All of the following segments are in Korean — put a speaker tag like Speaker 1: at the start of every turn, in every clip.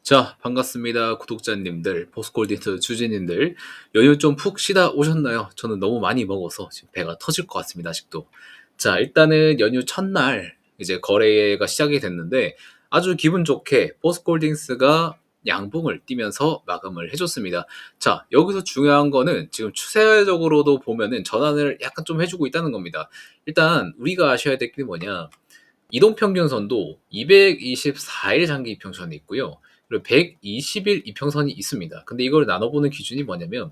Speaker 1: 자, 반갑습니다. 구독자님들, 포스콜디트 주주님들. 연휴 좀 푹 쉬다 오셨나요? 저는 너무 많이 먹어서 지금 배가 터질 것 같습니다, 아직도. 자, 일단은 연휴 첫날 이제 거래가 시작이 됐는데 아주 기분 좋게 포스콜딩스가 양봉을 띄면서 마감을 해줬습니다. 자, 여기서 중요한 거는 지금 추세적으로도 보면은 전환을 약간 좀 해주고 있다는 겁니다. 일단 우리가 아셔야 될 게 뭐냐? 이동평균선도 224일 장기 이평선이 있고요. 그리고 120일 이평선이 있습니다. 근데 이걸 나눠보는 기준이 뭐냐면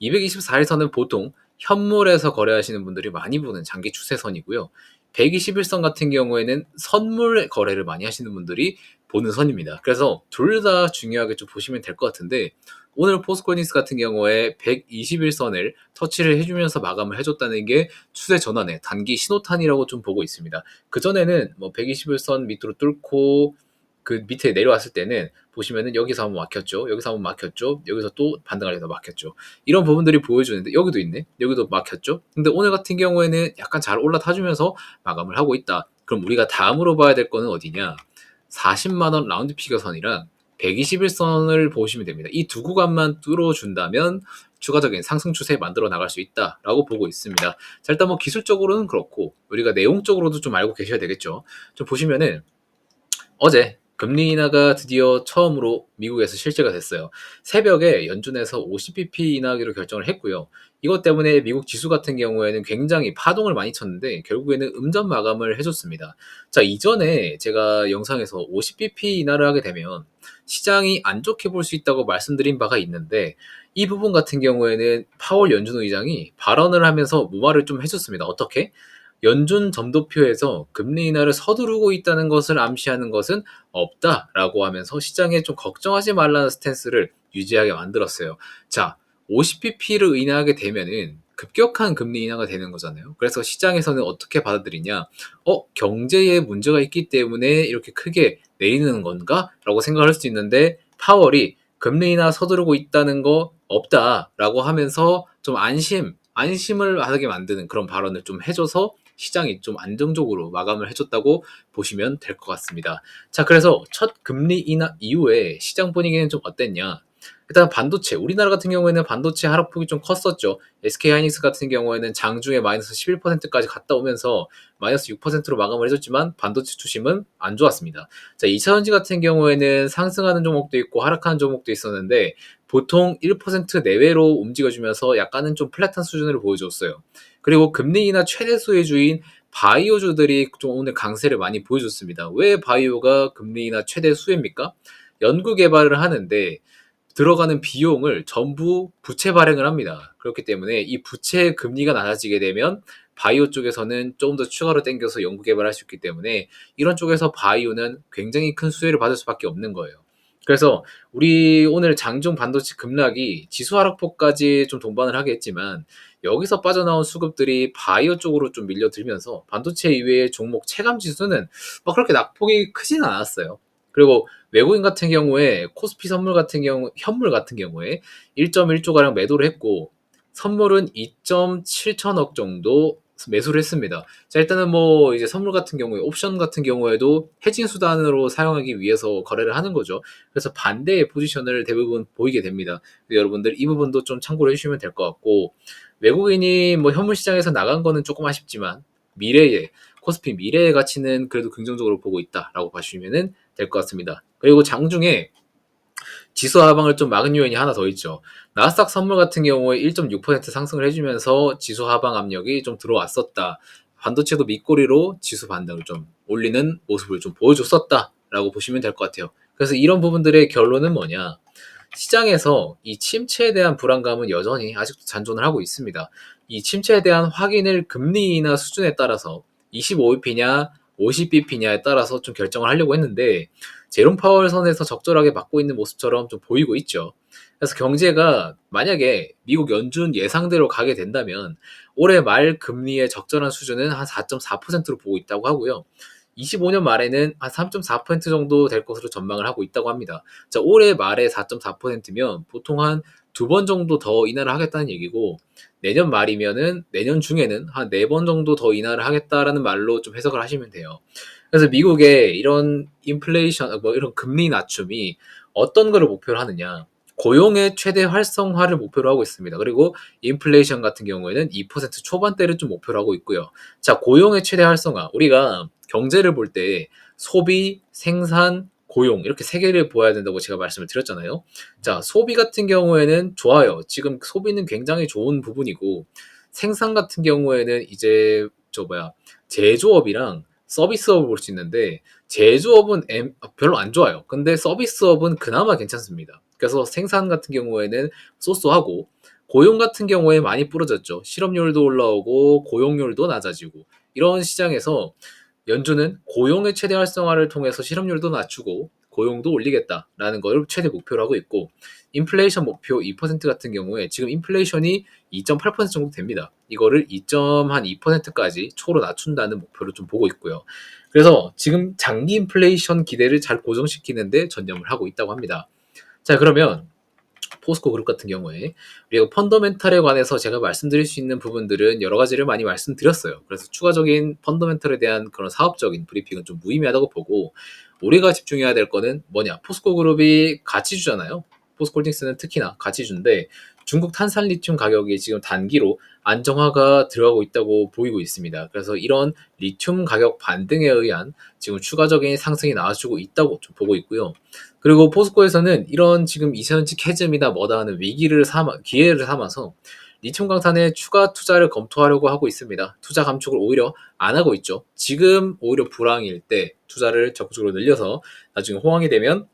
Speaker 1: 224일 선은 보통 현물에서 거래하시는 분들이 많이 보는 장기 추세선이고요. 121선 같은 경우에는 선물 거래를 많이 하시는 분들이 보는 선입니다. 그래서 둘 다 중요하게 좀 보시면 될 것 같은데 오늘 포스코닉스 같은 경우에 121선을 터치를 해주면서 마감을 해줬다는 게 추세 전환의 단기 신호탄이라고 좀 보고 있습니다. 그전에는 뭐 121선 밑으로 뚫고 그 밑에 내려왔을 때는 보시면은 여기서 한번 막혔죠. 여기서 한번 막혔죠. 여기서 또 반등을 해서 막혔죠. 이런 부분들이 보여주는데 여기도 있네. 여기도 막혔죠. 근데 오늘 같은 경우에는 약간 잘 올라타주면서 마감을 하고 있다. 그럼 우리가 다음으로 봐야 될 거는 어디냐? 40만 원 라운드 피겨선이랑 121선을 보시면 됩니다. 이 두 구간만 뚫어준다면 추가적인 상승 추세 만들어 나갈 수 있다라고 보고 있습니다. 자, 일단 뭐 기술적으로는 그렇고 우리가 내용적으로도 좀 알고 계셔야 되겠죠. 좀 보시면은 어제 금리 인하가 드디어 처음으로 미국에서 실제가 됐어요. 새벽에 연준에서 50bp 인하하기로 결정을 했고요. 이것 때문에 미국 지수 같은 경우에는 굉장히 파동을 많이 쳤는데 결국에는 음전 마감을 해줬습니다. 자, 이전에 제가 영상에서 50bp 인하를 하게 되면 시장이 안 좋게 볼 수 있다고 말씀드린 바가 있는데 이 부분 같은 경우에는 파월 연준 의장이 발언을 하면서 무마를 좀 해줬습니다. 어떻게? 연준 점도표에서 금리 인하를 서두르고 있다는 것을 암시하는 것은 없다라고 하면서 시장에 좀 걱정하지 말라는 스탠스를 유지하게 만들었어요. 자, 50bp를 인하하게 되면은 급격한 금리 인하가 되는 거잖아요. 그래서 시장에서는 어떻게 받아들이냐? 경제에 문제가 있기 때문에 이렇게 크게 내리는 건가? 라고 생각할 수 있는데 파월이 금리 인하 서두르고 있다는 거 없다라고 하면서 좀 안심을 하게 만드는 그런 발언을 좀 해줘서 시장이 좀 안정적으로 마감을 해줬다고 보시면 될 것 같습니다. 자, 그래서 첫 금리 인하 이후에 시장 분위기는 좀 어땠냐? 일단 반도체, 우리나라 같은 경우에는 반도체 하락폭이 좀 컸었죠. SK하이닉스 같은 경우에는 장중에 마이너스 11%까지 갔다 오면서 마이너스 6%로 마감을 해줬지만 반도체 주심은 안 좋았습니다. 자, 2차전지 같은 경우에는 상승하는 종목도 있고 하락하는 종목도 있었는데 보통 1% 내외로 움직여주면서 약간은 좀 플랫한 수준을 보여줬어요. 그리고 금리 인하 최대 수혜주인 바이오주들이 좀 오늘 강세를 많이 보여줬습니다. 왜 바이오가 금리 인하 최대 수혜입니까? 연구 개발을 하는데 들어가는 비용을 전부 부채 발행을 합니다. 그렇기 때문에 이 부채 금리가 낮아지게 되면 바이오 쪽에서는 조금 더 추가로 땡겨서 연구 개발할 수 있기 때문에 이런 쪽에서 바이오는 굉장히 큰 수혜를 받을 수밖에 없는 거예요. 그래서 우리 오늘 장중 반도체 급락이 지수 하락폭까지 좀 동반을 하게 했지만 여기서 빠져나온 수급들이 바이오 쪽으로 좀 밀려들면서 반도체 이외의 종목 체감 지수는 막 그렇게 낙폭이 크진 않았어요. 그리고 외국인 같은 경우에 코스피 선물 같은 경우 현물 같은 경우에 1.1조 가량 매도를 했고 선물은 2.7천억 정도 매수를 했습니다. 자, 일단은 뭐 이제 선물 같은 경우에 옵션 같은 경우에도 해징 수단으로 사용하기 위해서 거래를 하는 거죠. 그래서 반대의 포지션을 대부분 보이게 됩니다. 여러분들 이 부분도 좀 참고를 해주시면 될 것 같고 외국인이 뭐 현물 시장에서 나간 거는 조금 아쉽지만 미래의 코스피 미래의 가치는 그래도 긍정적으로 보고 있다라고 봐주시면 될 것 같습니다. 그리고 장중에 지수 하방을 좀 막은 요인이 하나 더 있죠. 나스닥 선물 같은 경우에 1.6% 상승을 해주면서 지수 하방 압력이 좀 들어왔었다. 반도체도 밑꼬리로 지수 반등을 좀 올리는 모습을 좀 보여줬었다라고 보시면 될 것 같아요. 그래서 이런 부분들의 결론은 뭐냐? 시장에서 이 침체에 대한 불안감은 여전히 아직도 잔존을 하고 있습니다. 이 침체에 대한 확인을 금리 인하 수준에 따라서 25bp냐 50bp냐에 따라서 좀 결정을 하려고 했는데 제롬 파월 선에서 적절하게 맞고 있는 모습처럼 좀 보이고 있죠. 그래서 경제가 만약에 미국 연준 예상대로 가게 된다면 올해 말 금리의 적절한 수준은 한 4.4%로 보고 있다고 하고요. 25년 말에는 한 3.4% 정도 될 것으로 전망을 하고 있다고 합니다. 자, 올해 말에 4.4%면 보통 한 두 번 정도 더 인하를 하겠다는 얘기고 내년 말이면은 내년 중에는 한 네 번 정도 더 인하를 하겠다라는 말로 좀 해석을 하시면 돼요. 그래서 미국의 이런 인플레이션, 뭐 이런 금리 낮춤이 어떤 거를 목표로 하느냐. 고용의 최대 활성화를 목표로 하고 있습니다. 그리고 인플레이션 같은 경우에는 2% 초반대를 좀 목표로 하고 있고요. 자, 고용의 최대 활성화. 우리가 경제를 볼 때 소비, 생산, 고용 이렇게 세 개를 보아야 된다고 제가 말씀을 드렸잖아요. 자, 소비 같은 경우에는 좋아요. 지금 소비는 굉장히 좋은 부분이고 생산 같은 경우에는 이제 제조업이랑 서비스업을 볼 수 있는데 제조업은 별로 안 좋아요. 근데 서비스업은 그나마 괜찮습니다. 그래서 생산 같은 경우에는 쏘쏘하고 고용 같은 경우에 많이 부러졌죠. 실업률도 올라오고 고용률도 낮아지고 이런 시장에서 연준은 고용의 최대 활성화를 통해서 실업률도 낮추고 고용도 올리겠다라는 걸 최대 목표로 하고 있고 인플레이션 목표 2% 같은 경우에 지금 인플레이션이 2.8% 정도 됩니다. 이거를 2.2%까지 초로 낮춘다는 목표를 좀 보고 있고요. 그래서 지금 장기 인플레이션 기대를 잘 고정시키는데 전념을 하고 있다고 합니다. 자, 그러면 포스코 그룹 같은 경우에 우리가 펀더멘탈에 관해서 제가 말씀드릴 수 있는 부분들은 여러 가지를 많이 말씀드렸어요. 그래서 추가적인 펀더멘탈에 대한 그런 사업적인 브리핑은 좀 무의미하다고 보고 우리가 집중해야 될 거는 뭐냐? 포스코 그룹이 가치주잖아요. 포스코홀딩스는 특히나 가치주인데 중국 탄산 리튬 가격이 지금 단기로 안정화가 들어가고 있다고 보이고 있습니다. 그래서 이런 리튬 가격 반등에 의한 지금 추가적인 상승이 나와주고 있다고 좀 보고 있고요. 그리고 포스코에서는 이런 지금 이선칙 해즘이나 뭐다 하는 기회를 삼아서 리튬 강탄에 추가 투자를 검토하려고 하고 있습니다. 투자 감축을 오히려 안 하고 있죠. 지금 오히려 불황일 때 투자를 적극적으로 늘려서 나중에 호황이 되면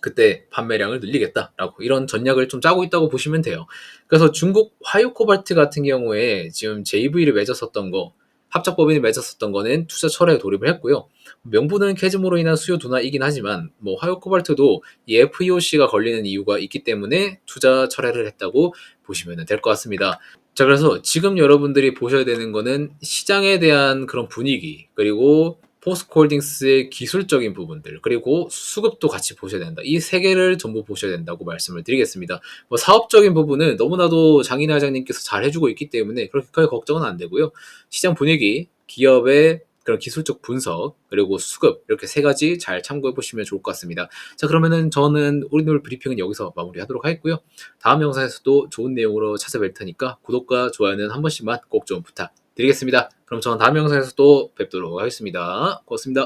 Speaker 1: 그때 판매량을 늘리겠다라고 이런 전략을 좀 짜고 있다고 보시면 돼요. 그래서 중국 화요코발트 같은 경우에 지금 JV를 맺었었던 거, 합작법인을 맺었었던 거는 투자 철회에 돌입을 했고요. 명분은 캐즘으로 인한 수요 둔화이긴 하지만 뭐 화요코발트도 이 FEOC가 걸리는 이유가 있기 때문에 투자 철회를 했다고 보시면 될 것 같습니다. 자, 그래서 지금 여러분들이 보셔야 되는 거는 시장에 대한 그런 분위기, 그리고 포스코홀딩스의 기술적인 부분들, 그리고 수급도 같이 보셔야 된다. 이 세 개를 전부 보셔야 된다고 말씀을 드리겠습니다. 뭐 사업적인 부분은 너무나도 장인하 회장님께서 잘 해주고 있기 때문에 그렇게 크게 걱정은 안 되고요. 시장 분위기, 기업의 그런 기술적 분석, 그리고 수급 이렇게 세 가지 잘 참고해 보시면 좋을 것 같습니다. 자, 그러면은 저는 오늘 브리핑은 여기서 마무리하도록 하겠고요. 다음 영상에서도 좋은 내용으로 찾아뵐 테니까 구독과 좋아요는 한 번씩만 꼭 좀 부탁드리겠습니다. 그럼 저는 다음 영상에서 또 뵙도록 하겠습니다. 고맙습니다.